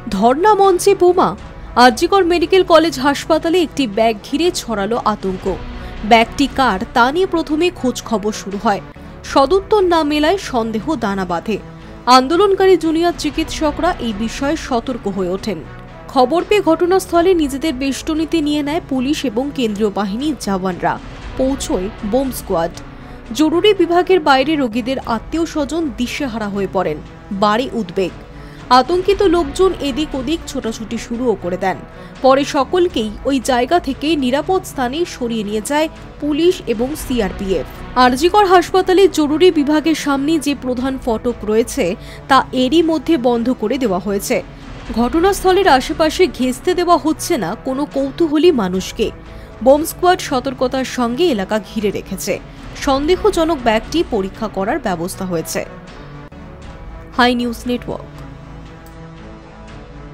ধর্ণা মঞ্চে বোমা। আরজিকর মেডিকেল কলেজ হাসপাতালে একটি ব্যাগ ঘিরে ছড়ালো আতঙ্ক। ব্যাগটি কার তা নিয়ে প্রথমে খোঁজ খবর শুরু হয়। সদুত্তর না মেলায় সন্দেহ দানা বাঁধে। আন্দোলনকারী জুনিয়র চিকিৎসকরা এই বিষয়ে সতর্ক হয়ে ওঠেন। খবর পেয়ে ঘটনাস্থলে নিজেদের বেষ্টনীতে নিয়ে নেয় পুলিশ এবং কেন্দ্রীয় বাহিনীর জওয়ানরা। পৌঁছয় বোম স্কোয়াড। জরুরি বিভাগের বাইরে রোগীদের আত্মীয় স্বজন দিশেহারা হয়ে পড়েন। বাড়ে উদ্বেগ। আতঙ্কিত লোকজন এদিক ওদিক ছোটাছুটি শুরুও করে দেন। পরে সকলকেই ওই জায়গা থেকে নিরাপদ স্থানে সরিয়ে নিয়ে যায় পুলিশ এবং সিআরপিএফ। আরজিকর হাসপাতালে জরুরি বিভাগের সামনে যে প্রধান ফটক রয়েছে তা এরই মধ্যে বন্ধ করে দেওয়া হয়েছে। ঘটনাস্থলের আশেপাশে ঘেঁষতে দেওয়া হচ্ছে না কোনো কৌতূহলী মানুষকে। বোম স্কোয়াড সতর্কতার সঙ্গে এলাকা ঘিরে রেখেছে। সন্দেহজনক ব্যাগটি পরীক্ষা করার ব্যবস্থা হয়েছে। Hi News network.